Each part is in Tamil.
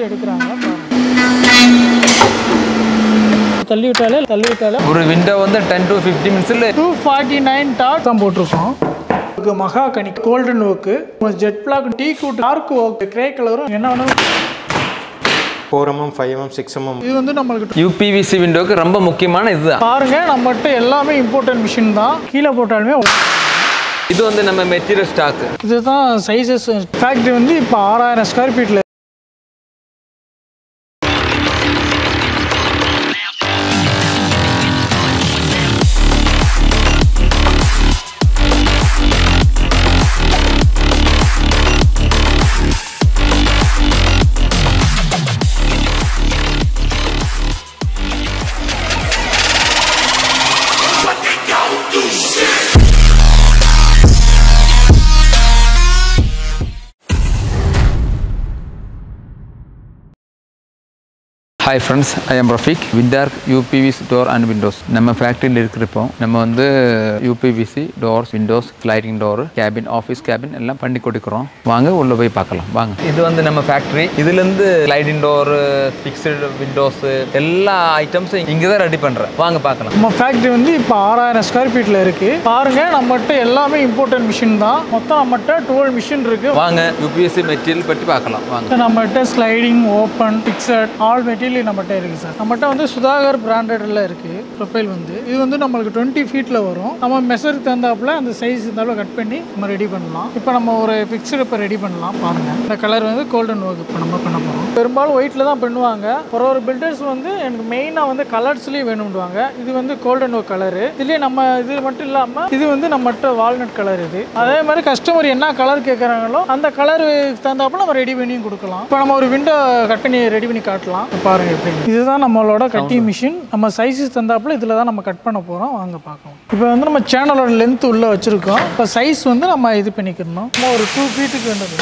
எடுக்கிறாங்க. தள்ளி விட்டாலே ஒரு விண்டோ வந்து 10 to 15 மினிட்ஸ்ல 249 டாட் தான் போட்டிருக்கோம். Mahogany golden oak, jet black, teak wood, dark oak, grey கலரும் என்ன வேணும் 4mm 5mm 6mm. இது வந்து நம்மளுக்கு UPVC விண்டோக்கு ரொம்ப முக்கியமான இதுதான். பாருங்க நம்மகிட்ட எல்லாமே இம்போர்ட்டன்ட் மிஷின் தான். கீழே போட்டாலுமே இது வந்து நம்ம மெட்டீரியல் ஸ்டாக். இதுதான் சைஸஸ். ஃபேக்டரி வந்து இப்போ 6000 square ஃபீட்ல. Hi friends, I am Rafiq. Windark UPVC door and windows. நம்ம ஃபேக்டரியில் இருக்கிறப்போ நம்ம வந்து UPVC doors, windows, sliding door, cabin, office cabin எல்லாம் பண்ணி கொடுக்குறோம். வாங்க உள்ள போய் பார்க்கலாம் வாங்க. இது வந்து நம்ம ஃபேக்டரி. இதுலேருந்து sliding door, fixed windows எல்லா ஐட்டம்ஸும் இங்கே தான் ரெடி பண்ணுறேன். வாங்க பார்க்கலாம். நம்ம ஃபேக்டரி வந்து இப்போ 6000 ஸ்கொயர் ஃபீட்டில் இருக்குது. பாருங்க நம்மகிட்ட எல்லாமே இம்போர்ட்டன்ட் மிஷின் தான். மொத்தம் நம்மகிட்ட 12 மிஷின் இருக்குது. வாங்க UPVC மெட்டீரியல் பற்றி பார்க்கலாம் வாங்க. நம்மகிட்ட sliding, open, fixed all material நம்மகிட்ட இருக்குது சார். நம்மகிட்ட வந்து சுதாகர் பிராண்டட்ல இருக்குது. ப்ரொஃபைல் வந்து இது வந்து நம்மளுக்கு 20 ஃபீட்டில் வரும். நம்ம மெஷருக்கு தகுந்தாப்புல அந்த சைஸ் இருந்தாலும் கட் பண்ணி நம்ம ரெடி பண்ணலாம். இப்போ நம்ம ஒரு ஃபிக்ஸடு இப்போ ரெடி பண்ணலாம். பாருங்க இந்த கலர் வந்து கோல்டன் ஒர்க் இப்போ நம்ம பண்ண போகிறோம். பெரும்பாலும் ஒயிட்டில் தான் பண்ணுவாங்க. ஒரு பில்டர்ஸ் வந்து எனக்கு மெயினாக வந்து கலர்ஸ்லேயும் வேணும்டுவாங்க. இது வந்து கோல்டன் ஒர்க் கலரு. இதுலேயே நம்ம இது மட்டும் இல்லாமல் இது வந்து நம்மகிட்ட வால்நட் கலர். இது அதே மாதிரி கஸ்டமர் என்ன கலர் கேட்குறாங்களோ அந்த கலர் தகுந்தாப்புல நம்ம ரெடி பண்ணியும் கொடுக்கலாம். இப்போ நம்ம ஒரு விண்டோ கட் பண்ணி ரெடி பண்ணி காட்டலாம். பாருங்க இதுதான் நம்மளோட கட்டிங் மிஷின். நம்ம சைஸஸ் தந்தாப்புல இதில் தான் நம்ம கட் பண்ண போகிறோம். வாங்க பார்க்கலாம். இப்போ வந்து நம்ம சேனலோட லென்த் உள்ளே வச்சுருக்கோம். இப்போ சைஸ் வந்து நம்ம இது பண்ணிக்கணும். நம்ம ஒரு 2 ஃபீட்டுக்கு வேண்டது.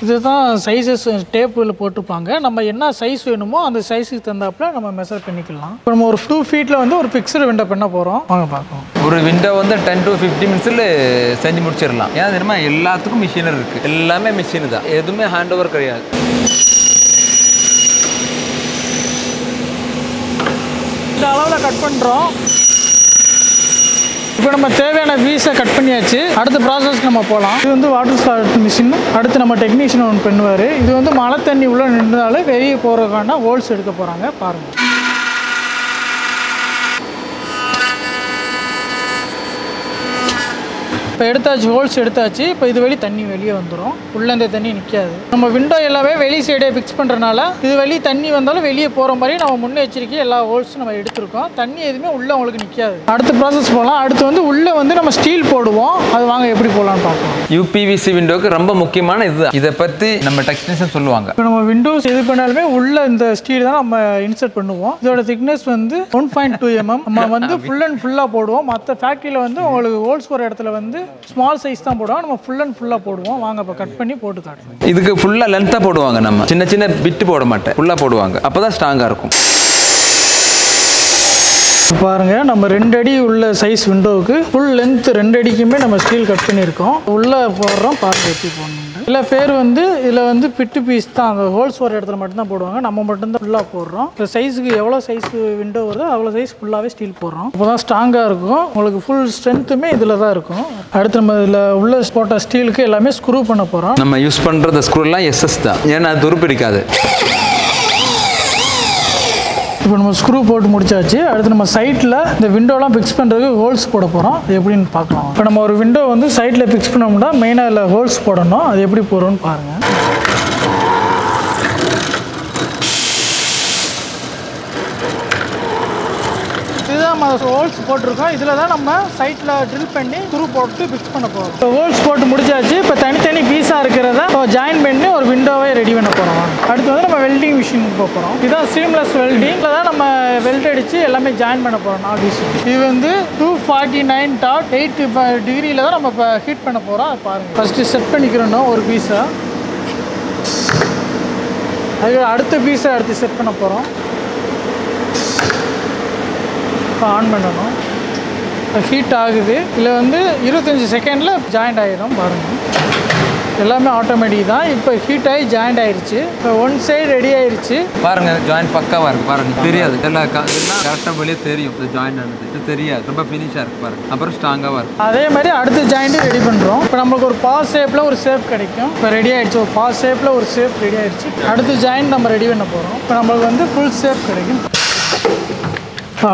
இதுதான் சைஸஸ் டேப்பில் போட்டுப்பாங்க. நம்ம என்ன சைஸ் வேணுமோ அந்த சைஸுக்கு தந்தாப்புல நம்ம மெஷர் பண்ணிக்கலாம். இப்போ நம்ம ஒரு 2 ஃபீட்டில் வந்து ஒரு ஃபிக்ஸ்டு விண்டோ பண்ண போகிறோம். வாங்க பார்க்கலாம். ஒரு விண்டோ வந்து 10 to 15 மினிட்ஸில் செஞ்சு முடிச்சிடலாம். ஏன்னா தெரியுமா எல்லாத்துக்கும் மிஷின் இருக்குது. எல்லாமே மிஷின் தான். எதுவுமே ஹேண்ட் ஓவர் கிடையாது. இந்த அளவில் கட் பண்ணுறோம். இப்போ நம்ம தேவையான பீஸை கட் பண்ணியாச்சு. அடுத்த ப்ராசஸ்க்கு நம்ம போகலாம். இது வந்து வாட்டர் ஸ்லாட் மிஷின். அடுத்து நம்ம டெக்னீஷியன் ஒன்று பண்ணுவார். இது வந்து மழை தண்ணி உள்ளே நின்றாலும் வெளியே போகிறதுக்கான ஹோல்ஸ் எடுக்க போகிறாங்க. பாருங்கள். இப்போ எடுத்தாச்சு, ஹோல்ஸ் எடுத்தாச்சு. இப்போ இது வெளியே தண்ணி வெளியே வந்துடும். உள்ளே இந்த தண்ணி நிற்காது. நம்ம விண்டோ எல்லாமே வெளி சைடே ஃபிக்ஸ் பண்ணுறதுனால இது வெளியே தண்ணி வந்தாலும் வெளியே போகிற மாதிரி நம்ம முன்னெச்சரிக்கை எல்லா ஹோல்ஸும் நம்ம எடுத்துருக்கோம். தண்ணி எதுவுமே உள்ளே உங்களுக்கு நிற்காது. அடுத்த ப்ராசஸ் போகலாம். அடுத்து வந்து உள்ளே வந்து நம்ம ஸ்டீல் போடுவோம். அது வாங்க எப்படி போகலான்னு பார்க்கலாம். UPVC விண்டோக்கு ரொம்ப முக்கியமான இதுதான். இதை பற்றி நம்ம டெக்னீஷியன் சொல்லுவாங்க. இப்போ நம்ம விண்டோஸ் எது பண்ணாலுமே உள்ள இந்த ஸ்டீல் தான் நம்ம இன்சர்ட் பண்ணுவோம். இதோட திக்னஸ் வந்து 1.2 mm. நம்ம வந்து ஃபுல் அண்ட் ஃபுல்லாக போடுவோம். மற்ற ஃபேக்ட்ரியில் வந்து உங்களுக்கு ஹோல்ஸ் போகிற இடத்துல வந்து ஸ்மால் சைஸ் தான் போடுவோம். நம்ம ஃபுல் அண்ட் ஃபுல்லாக போடுவோம். வாங்க இப்போ கட் பண்ணி போட்டு காட்டுவோம். இதுக்கு ஃபுல்லாக லென்த்தாக போடுவாங்க. நம்ம சின்ன சின்ன பிட்டு போட மாட்டேன். ஃபுல்லாக போடுவாங்க. அப்போ தான் ஸ்ட்ராங்காக இருக்கும். பாருங்க நம்ம 2 அடி உள்ள சைஸ் விண்டோவுக்கு ஃபுல் லென்த் 2 அடிக்குமே நம்ம ஸ்டீல் கட் பண்ணியிருக்கோம். உள்ளே போடுறோம். பாருங்க எப்படி போடணும். இல்லை பேர் வந்து இதில் வந்து பிட்டு பீஸ் தான். அந்த ஹோல்ஸ் வர இடத்துல மட்டும்தான் போடுவாங்க. நம்ம மட்டும்தான் ஃபுல்லாக போடுறோம். இந்த சைஸுக்கு எவ்வளோ சைஸ் விண்டோ வருதோ அவ்வளோ சைஸ் ஃபுல்லாகவே ஸ்டீல் போடுறோம். அப்போ தான் ஸ்ட்ராங்காக இருக்கும். உங்களுக்கு ஃபுல் ஸ்ட்ரென்த்துமே இதில் தான் இருக்கும். அடுத்து நம்ம இதில் உள்ள போட்ட ஸ்டீலுக்கு எல்லாமே ஸ்க்ரூ பண்ண போகிறோம். நம்ம யூஸ் பண்ணுற ஸ்க்ரூலாம் SS தான். ஏன்னா அது துருப்பிடிக்காது. இப்போ நம்ம ஸ்க்ரூ போட்டு முடிச்சாச்சு. அடுத்து நம்ம சைட்டில் இந்த விண்டோலாம் ஃபிக்ஸ் பண்ணுறதுக்கு ஹோல்ஸ் போட போகிறோம். அது எப்படின்னு பார்க்கலாம். இப்போ நம்ம ஒரு விண்டோ வந்து சைட்டில் ஃபிக்ஸ் பண்ணோம்னா மெயினாக அதில் ஹோல்ஸ் போடணும். அது எப்படி போடுறோன்னு பாருங்கள். இதுதான் நம்ம ஹோல்ஸ் போட்டிருக்கோம். இதில் தான் நம்ம சைட்டில் ட்ரில் பண்ணி ஸ்க்ரூ போட்டு ஃபிக்ஸ் பண்ண போகிறோம். இப்போ ஹோல்ஸ் போட்டு முடிச்சாச்சு. இப்போ தனித்தனி பீஸாக இருக்கிறத ஜாயின் பண்ணி ஒரு விண்டோவே ரெடி பண்ண போகிறோம். அடுத்து வந்து நம்ம வெல்டிங் மிஷின் போகிறோம். இதுதான் சீம்லெஸ் வெல்டிங். இதில் தான் நம்ம வெல்ட் அடித்து எல்லாமே ஜாயின் பண்ண போகிறோம். 4 பீஸ். இது வந்து 249.8 டிகிரியில் தான் நம்ம இப்போ ஹீட் பண்ண போகிறோம். அது பாருங்கள். ஃபஸ்ட்டு செட் பண்ணிக்கிறோம் ஒரு பீஸை. அது அடுத்த பீஸை அடுத்து செட் பண்ண போகிறோம். ஆன் பண்ணணும். ஹீட் ஆகுது. இதில் வந்து 25 செகண்டில் ஜாயிண்ட் ஆகிடும். பாருங்கள் எல்லாமே ஆட்டோமேட்டிக் தான். இப்போ ஹீட் ஆகி ஜாயிண்ட் ஆயிடுச்சு. இப்போ ஒன் சைடு ரெடி ஆயிடுச்சு பாருங்க. ஜாயிண்ட் பக்காவா இருக்கு பாருங்க. தெரியாது எல்லாம் கரெக்டாக வெளியே தெரியும். இது ஜாயிண்ட் ஆனது இது தெரியாது. ரொம்ப ஃபினிஷாக இருக்கு பாருங்க. அப்புறம் ஸ்ட்ராங்காக இருக்கு. அதே மாதிரி அடுத்த ஜாயிண்ட்டு ரெடி பண்ணுறோம். இப்போ நம்மளுக்கு ஒரு பாஸ் ஷேப்பில் ஒரு ஷேப் கிடைக்கும். இப்போ ரெடி ஆயிடுச்சு. ஒரு பாஸ் ஷேப்பில் ஒரு ஷேப் ரெடி ஆயிடுச்சு. அடுத்த ஜாயிண்ட் நம்ம ரெடி பண்ண போகிறோம். இப்போ நம்மளுக்கு வந்து ஃபுல் ஷேப் கிடைக்கும்.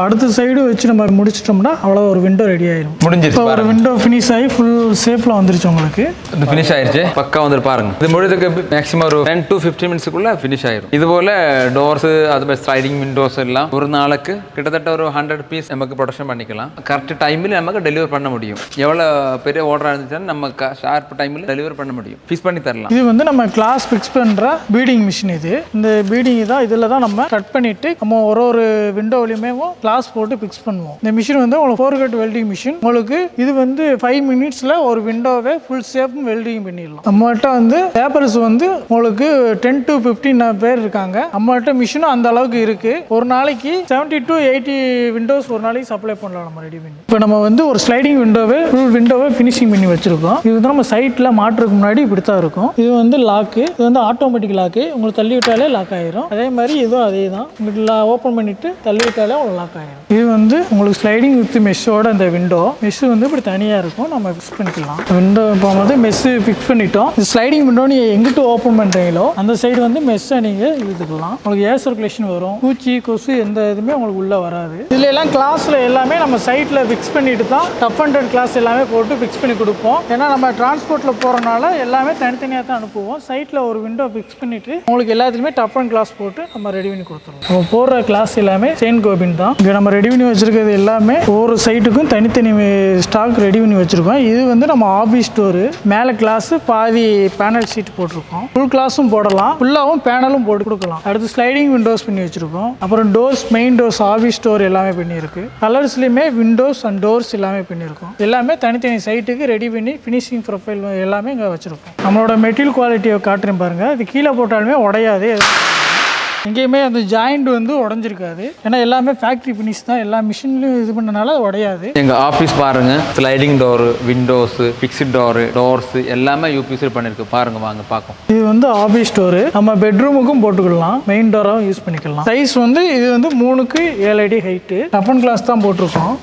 அடுத்த சைடு வச்சு நம்ம முடிச்சிட்டோம்னா அவ்வளோ ஒரு விண்டோ ரெடி ஆயிடும். முடிஞ்சிருச்சு. ஒரு விண்டோ ஃபினிஷ் ஆகி ஃபுல் ஷேப்பில் வந்துருச்சு உங்களுக்கு. இது ஃபினிஷ் ஆயிடுச்சு. பக்கா வந்து பாருங்க. இது முடிஞ்சதுக்கு மேக்ஸிமம் ஒரு 10 to 15 மினிட்ஸ்க்குள்ள ஃபினிஷ் ஆயிடும். இது போல டோர்ஸ் அது மாதிரி ஸ்லைடிங் விண்டோஸ் எல்லாம் ஒரு நாளைக்கு கிட்டத்தட்ட ஒரு 100 பீஸ் நமக்கு ப்ரொடக்ஷன் பண்ணிக்கலாம். கரெக்ட் டைமில் நமக்கு டெலிவர் பண்ண முடியும். எவ்வளோ பெரிய ஆர்டர் இருந்துச்சுன்னா நம்ம ஷார்ப் டைமில் டெலிவர் பண்ண முடியும். ஃபிக்ஸ் பண்ணி தரலாம். இது வந்து நம்ம கிளாஸ் ஃபிக்ஸ் பண்ணுற பீடிங் மிஷின். இது இந்த பீடிங் தான் இதில் தான் நம்ம கட் பண்ணிட்டு நம்ம ஒரு விண்டோவிலையுமே கிளாஸ் போட்டு ஃபிக்ஸ் பண்ணுவோம். இந்த மிஷின் வந்து உங்களுக்கு 4 கட் வெல்டிங் மிஷின். உங்களுக்கு இது வந்து 5 மினிட்ஸில் ஒரு விண்டோவே ஃபுல் ஷேப் வெல்டிங் பண்ணிடலாம். நம்மகிட்ட வந்து பேப்பர்ஸ் வந்து உங்களுக்கு 10 to 15 பேர் இருக்காங்க. நம்மகிட்ட மிஷினும் அந்த அளவுக்கு இருக்கு. ஒரு நாளைக்கு 70 to 80 விண்டோஸ் ஒரு நாளைக்கு சப்ளை பண்ணலாம் நம்ம ரெடி பண்ணி. இப்போ நம்ம வந்து ஒரு ஸ்லைடிங் விண்டோவே ஃபுல் விண்டோவே ஃபினிஷிங் பண்ணி வச்சிருக்கோம். இது வந்து நம்ம சைட்டில் மாட்டுறதுக்கு முன்னாடி இப்படி தான் இருக்கும். இது வந்து லாக்கு. இது வந்து ஆட்டோமேட்டிக் லாக்கு. உங்களுக்கு தள்ளி விட்டாலே லாக் ஆயிரும். அதே மாதிரி இதுவும் அதே தான். உங்களுக்கு ஓப்பன் பண்ணிட்டு தள்ளி விட்டாலே உங்களுக்கு லாக் ஆயிரும். இது வந்து உங்களுக்கு ஸ்லைடிங் வித் மெஷ்ஷோட இந்த விண்டோ மெஷ் வந்து இப்படி தனியாக இருக்கும். நம்ம ஃபிக்ஸ் பண்ணிக்கலாம். விண்டோ போகும்போது மெஷ் ஃபிக்ஸ் பண்ணிட்டோம். இது ஸ்லைடிங் விண்டோ நீங்கள் எங்கிட்ட ஓப்பன் பண்ணுறீங்களோ அந்த சைடு வந்து மெஷ்ஷை நீங்கள் இழுத்துக்கலாம். உங்களுக்கு ஏர் சர்க்குலேஷன் வரும். பூச்சி கொசு எந்த இதுவுமே உங்களுக்கு உள்ளே வராது. இதில் எல்லாம் கிளாஸில் எல்லாமே நம்ம சைட்டில் ஃபிக்ஸ் பண்ணிட்டு தான் டஃப் அண்ட் கிளாஸ் எல்லாமே போட்டு ஃபிக்ஸ் பண்ணி கொடுப்போம். ஏன்னா நம்ம டிரான்ஸ்போர்ட்டில் போகிறனால எல்லாமே தனித்தனியாக தான் அனுப்புவோம். சைட்டில் ஒரு விண்டோ ஃபிக்ஸ் பண்ணிவிட்டு உங்களுக்கு எல்லாத்துலேயுமே டஃப் அண்ட் கிளாஸ் போட்டு நம்ம ரெடி பண்ணி கொடுத்துருவோம். நம்ம போடுற கிளாஸ் எல்லாமே செயின் கோபின் தான். இங்கே நம்ம ரெடி பண்ணி வச்சிருக்கிறது எல்லாமே ஒவ்வொரு சைட்டுக்கும் தனித்தனி ஸ்டாக் ரெடி பண்ணி வச்சிருக்கோம். இது வந்து நம்ம ஆபீஸ் ஸ்டோரு. மேலே கிளாஸ் பாதி பேனல் ஷீட் போட்டிருக்கோம். ஃபுல் கிளாஸும் போடலாம், ஃபுல்லாகவும் பேனலும் போட்டு கொடுக்கலாம். அடுத்து ஸ்லைடிங் விண்டோஸ் பண்ணி வச்சிருக்கோம். அப்புறம் doors, main doors, office store எல்லாமே பண்ணியிருக்கு. கலர்ஸ்லையுமே விண்டோஸ் அண்ட் டோர்ஸ் எல்லாமே பண்ணியிருக்கோம். எல்லாமே தனித்தனி சைட்டுக்கு ரெடி பண்ணி ஃபினிஷிங் ப்ரொஃபைல் எல்லாமே இங்கே வச்சிருக்கோம். நம்மளோட மெட்டீரியல் குவாலிட்டியை காட்டுறேன் பாருங்க. இது கீழே போட்டாலுமே உடையாது. எங்கேயுமே அந்த ஜாயிண்ட் வந்து உடஞ்சிருக்காது. ஏன்னா எல்லாமே ஃபேக்ட்ரி ஃபினிஷ் தான். எல்லா மிஷின்லையும் இது பண்ணனால உடையாது. எங்கள் ஆஃபீஸ் பாருங்க. Sliding door, windows, fixed door, doors எல்லாமே யூபிசி பண்ணியிருக்கு. பாருங்க, வாங்க பார்ப்போம். இது வந்து ஆஃபீஸ் ஸ்டோரு. நம்ம பெட்ரூமுக்கும் போட்டுக்கலாம். மெயின் டோராகவும் யூஸ் பண்ணிக்கலாம். சைஸ் வந்து இது வந்து 3க்கு 7 அடி ஹைட்டு. டஃப் அண்ட் கிளாஸ் தான் போட்டிருக்கோம்.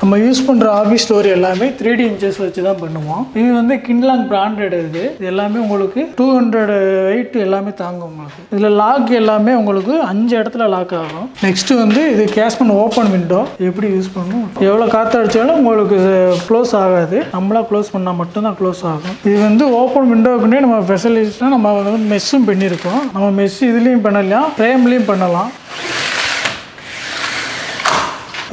நம்ம யூஸ் பண்ணுற ஆஃபீஸ் ஸ்டோர் எல்லாமே 3D இன்ச்சஸ் வச்சு தான் பண்ணுவோம். இது வந்து கின்லாங் பிராண்டட். இது எல்லாமே உங்களுக்கு 200 வெயிட் எல்லாமே தாங்கும் உங்களுக்கு. இதில் லாக் எல்லாமே உங்களுக்கு 5 இடத்துல லாக் ஆகும். நெக்ஸ்ட் வந்து இது கேஷ்மன் ஓப்பன் விண்டோ. எப்படி யூஸ் பண்ணணும், எவ்வளோ காற்று அடித்தாலும் உங்களுக்கு க்ளோஸ் ஆகாது. நம்மளா க்ளோஸ் பண்ணால் மட்டும்தான் க்ளோஸ் ஆகும். இது வந்து ஓப்பன் விண்டோக்குன்னே நம்ம ஃபெசிலிட்டிஸ்லாம் நம்ம வந்து மெஸ்ஸும் பண்ணியிருக்கோம். நம்ம மெஸ் இதுலேயும் பண்ணலாம், ஃப்ரேம்லேயும் பண்ணலாம்.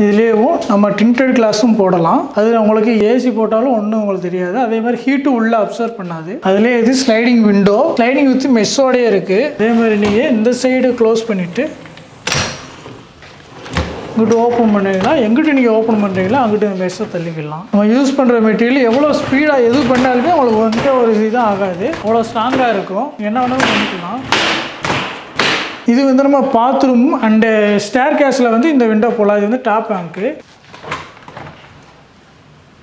இதுலேயும் நம்ம டிண்டட் கிளாஸும் போடலாம். அது உங்களுக்கு ஏசி போட்டாலும் ஒன்றும் உங்களுக்கு தெரியாது. அதே மாதிரி ஹீட்டு உள்ளே அப்சர்வ் பண்ணாது. அதுலேயே இது ஸ்லைடிங் விண்டோ. ஸ்லைடிங் வித் மெஸ்ஸோடய இருக்குது. அதே மாதிரி நீங்கள் இந்த சைடு க்ளோஸ் பண்ணிவிட்டு இங்கிட்ட ஓப்பன் பண்ணிங்கன்னா எங்கிட்ட நீங்கள் ஓப்பன் பண்ணுறீங்களோ அங்கிட்ட மெஸ்ஸை தள்ளிக்கலாம். நம்ம யூஸ் பண்ணுற மெட்டீரியல் எவ்வளோ ஸ்பீடாக எது பண்ணாலுமே உங்களுக்கு வந்துட்டு ஒரு இதுதான் ஆகாது. அவ்வளோ ஸ்ட்ராங்காக இருக்கும். என்ன வேணாலும் பண்ணிக்கலாம். இது வந்து நம்ம பாத்ரூம் அண்டு ஸ்டேர் கேஸில் வந்து இந்த விண்டோ போடலாம். இது வந்து டாப் ரேங்க்கு.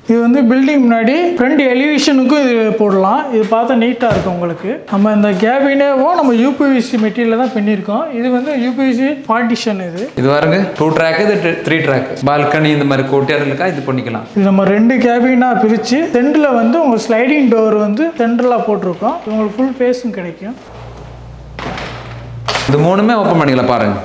இது வந்து பில்டிங் முன்னாடி ஃப்ரண்ட் எலிவேஷனுக்கும் இது போடலாம். இது பார்த்தா நீட்டாக இருக்கும் உங்களுக்கு. நம்ம இந்த கேபினேவும் நம்ம யூபிவிசி மெட்டீரியல் தான் பண்ணியிருக்கோம். இது வந்து யூபிவிசி பார்ட்டிஷன். இது பாருங்க 2 ட்ராக், இது 3 ட்ராக். பால்கனி இந்த மாதிரி கோட்டியார் இருக்கா, இது பண்ணிக்கலாம். இது நம்ம 2 கேபினாக பிரித்து சென்டரில் வந்து உங்களுக்கு ஸ்லைடிங் டோர் வந்து சென்டரில் போட்டிருக்கோம். உங்களுக்கு ஃபுல் ஃபேஸும் கிடைக்கும். இது 3மே ஓப்பன் பண்ணிக்கலாம் பாருங்க.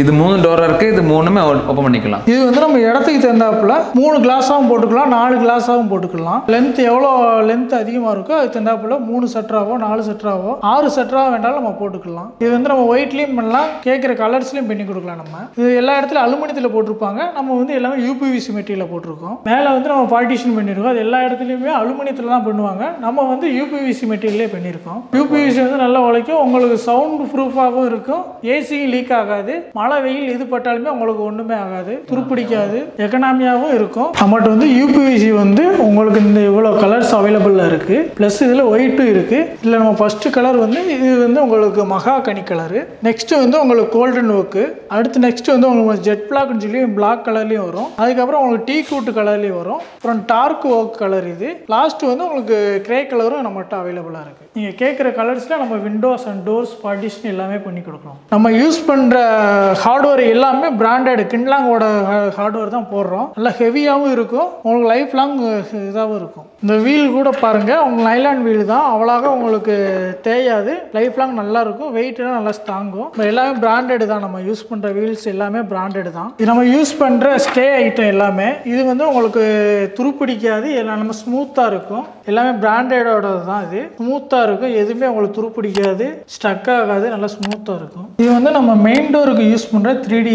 இது 3 டோரா இருக்கு. இது 3மே ஓப்பன் பண்ணிக்கலாம். இது வந்து நம்ம இடத்துக்கு தகுந்தாப்புல 3 கிளாஸாகவும் போட்டுக்கலாம், 4 கிளாஸாகவும் போட்டுக்கலாம். லென்த் எவ்வளோ லென்த் அதிகமாக இருக்கோ அது தகுந்தாப்புல 3 செட்டராவோ 4 செட்டராவோ 6 செட்டராக வேண்டாலும் நம்ம போட்டுக்கலாம். இது வந்து நம்ம ஒயிட்லேயும் பண்ணலாம், கேட்குற கலர்ஸ்லையும் பண்ணி கொடுக்கலாம். நம்ம இது எல்லா இடத்துலையும் அலுமினியத்தில் போட்டிருப்பாங்க. நம்ம வந்து எல்லாமே யூபிவிசி மெட்டீரியலில் போட்டிருக்கோம். மேலே வந்து நம்ம பார்ட்டிஷன் பண்ணியிருக்கோம். அது எல்லா இடத்துலையுமே அலுமினியத்தில் தான் பண்ணுவாங்க. நம்ம வந்து யூபிவிசி மெட்டீரியலே பண்ணியிருக்கோம். யூபிவிசி வந்து நல்லா உழைக்கும். உங்களுக்கு சவுண்ட் ப்ரூஃபாகவும் இருக்கும். ஏசியும் லீக் ஆகாது. மழை வெயில் எது பட்டாலுமே உங்களுக்கு ஒன்றுமே ஆகாது, துருப்பிடிக்காது, எக்கனாமியாகவும் இருக்கும். நம்மகிட்ட வந்து யூபிவிசி வந்து உங்களுக்கு இந்த இவ்வளோ கலர்ஸ் அவைலபிளாக இருக்குது. ப்ளஸ் இதில் ஒயிட்டும் இருக்குது. இதில் நம்ம ஃபஸ்ட்டு கலர் வந்து இது வந்து உங்களுக்கு மகாகனி கலரு, நெக்ஸ்ட்டு வந்து உங்களுக்கு கோல்டன் ஒர்க்கு, அடுத்து நெக்ஸ்ட் வந்து உங்களுக்கு ஜெட் பிளாக்னு சொல்லி பிளாக் கலர்லேயும் வரும். அதுக்கப்புறம் உங்களுக்கு டீ கூட்டு கலர்லேயும் வரும். அப்புறம் டார்க் ஒர்க் கலர் இது. லாஸ்ட்டு வந்து உங்களுக்கு கிரே கலரும் நம்மகிட்ட அவைலபிளாக இருக்குது. நீங்கள் கேட்குற கலர்ஸில் நம்ம விண்டோஸ் அண்ட் டோர்ஸ் பார்ட்டிஷன் எல்லாமே பண்ணி கொடுக்குறோம். நம்ம யூஸ் பண்ணுற ஹார்ட்வேர் எல்லாமே பிராண்டட் கின்லாங்கோட ஹார்ட்வேர் தான் போடுறோம். நல்லா ஹெவியாகவும் இருக்கும், உங்களுக்கு லைஃப் லாங் இதாகவும் இருக்கும். இந்த வீல் கூட பாருங்கள், உங்களுக்கு நைலான் வீல் தான், அவ்வளோக உங்களுக்கு தேயாது, லைஃப் லாங் நல்லா இருக்கும், வெயிட்லாம் நல்லா தாங்கும். எல்லாமே பிராண்டட் தான். நம்ம யூஸ் பண்ணுற வீல்ஸ் எல்லாமே பிராண்டட் தான். இது நம்ம யூஸ் பண்ணுற ஸ்டே ஐட்டம் எல்லாமே இது வந்து உங்களுக்கு துருப்பிடிக்காது, எல்லாம் நம்ம ஸ்மூத்தாக இருக்கும். எல்லாமே பிராண்டடோட தான். இது ஸ்மூத்தாக இருக்கும், எதுவுமே உங்களுக்கு துருப்பிடிக்காது, ஸ்டக் ஆகாது, நல்லா ஸ்மூத்தாக இருக்கும். இது வந்து நம்ம மெயின் டோருக்கு யூஸ் பண்ணுற 3D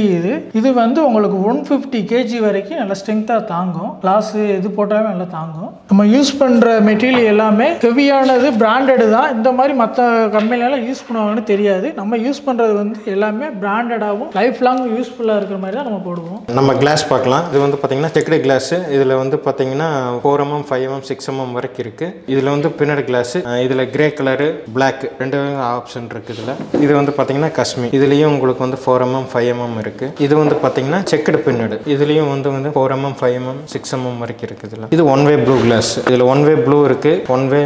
இது வந்து உங்களுக்கு 150 kg வரைக்கும் நல்லா ஸ்ட்ரென்த்தாக தாங்கும். கிளாஸ் எது போட்டாலுமே நல்லா தாங்கும். நம்ம யூஸ் பண்ணுற மெட்டீரியல் எல்லாமே ஹெவியானது, பிராண்டடு தான். இந்த மாதிரி மற்ற கம்பெனிலாம் யூஸ் பண்ணுவாங்கன்னு தெரியாது. நம்ம யூஸ் பண்ணுறது வந்து எல்லாமே பிராண்டடாகவும் லைஃப் லாங் யூஸ்ஃபுல்லாக இருக்கிற மாதிரி தான் நம்ம போடுவோம். நம்ம கிளாஸ் பார்க்கலாம். இது வந்து பார்த்தீங்கன்னா செக்கடு கிளாஸ். இதில் வந்து பார்த்தீங்கன்னா 4 mm 5 mm 6 mm வரைக்கும் இருக்குது. இதில் வந்து பின்னட் கிளாஸ். இதில் கிரே கலரு பிளாக் ரெண்டு ஆப்ஷன் இருக்குது. இது வந்து பார்த்தீங்கன்னா காஷ்மீர். இதுலேயும் உங்களுக்கு வந்து 4 mm 5 mm இருக்குது. இது வந்து பார்த்தீங்கன்னா செக்கடு பின்னடு. இதுலேயும் வந்து 4 mm 5 mm 6 mm வரைக்கும் இருக்குது. இது ஒன் வே ப்ளூ கிளாஸ். இதில் ஒன் வே ப்ளூ இருக்குது, ஒன் வே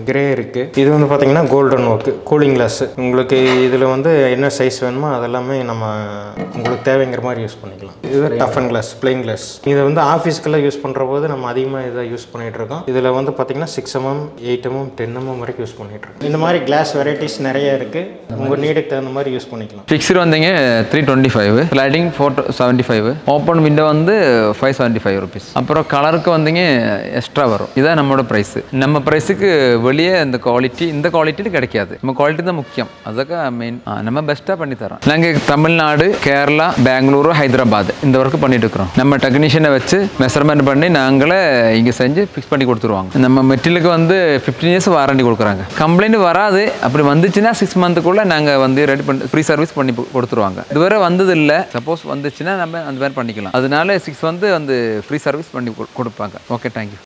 கிரே இருக்குது. இது வந்து பார்த்தீங்கன்னா கோல்டன் ஒர்க் கூலிங் கிளாஸ். உங்களுக்கு இதில் வந்து என்ன சைஸ் வேணுமோ அதெல்லாமே நம்ம உங்களுக்கு தேவைங்கிற மாதிரி யூஸ் பண்ணிக்கலாம். இது tough and glass, plain glass. இதை வந்து ஆஃபீஸ்க்கெல்லாம் யூஸ் பண்ணுற போது நம்ம அதிகமாக இதை யூஸ் பண்ணிகிட்டு இருக்கோம். இதில் வந்து பார்த்தீங்கன்னா 6 mm 8 mm 10 mm வரைக்கும் யூஸ் பண்ணிகிட்டு இருக்கோம். இந்த மாதிரி கிளாஸ் வெரைட்டிஸ் நிறைய இருக்குது. உங்கள் நீடுக்கு தகுந்த மாதிரி யூஸ் பண்ணிக்கலாம். ஃபிக்ஸ்டு வந்தீங்க 325, ஸ்லைடிங் 475, ஓப்பன் விண்டோ வந்து 575 rupees. அப்புறம் கலருக்கு வந்தீங்க எக்ஸ்ட்ரா வரும். இதான் நம்மளோட ப்ரைஸ். நம்ம ப்ரைஸுக்கு வெளியே இந்த குவாலிட்டியில் கிடைக்காது. நம்ம குவாலிட்டி தான் முக்கியம். அதுக்கு மெயின் நம்ம பெஸ்ட்டாக பண்ணி தரோம். நாங்கள் தமிழ்நாடு, கேரளா, பெங்களூரு, ஹைதராபாத் இந்த ஒர்க்கு பண்ணிட்டு இருக்கிறோம். நம்ம டெக்னீஷியனை வச்சு மெஷர்மெண்ட் பண்ணி நாங்களே இங்கே செஞ்சு ஃபிக்ஸ் பண்ணி கொடுத்துருவாங்க. நம்ம மெட்டீரியலுக்கு வந்து 15 years வாரண்டி கொடுக்குறாங்க. கம்ப்ளைண்ட் வராது. அப்படி வந்துச்சுன்னா 6 monthக்குள்ளே நாங்கள் வந்து ரெடி பண்ணி ஃப்ரீ சர்வீஸ் பண்ணி கொடுத்துருவாங்க. இதுவரை வந்தது இல்லை. சப்போஸ் வந்துச்சுன்னா நம்ம அந்த மாதிரி பண்ணிக்கலாம். அதனால 6 month வந்து ஃப்ரீ சர்வீஸ் பண்ணி கொடுப்பாங்க. Okay, thank you.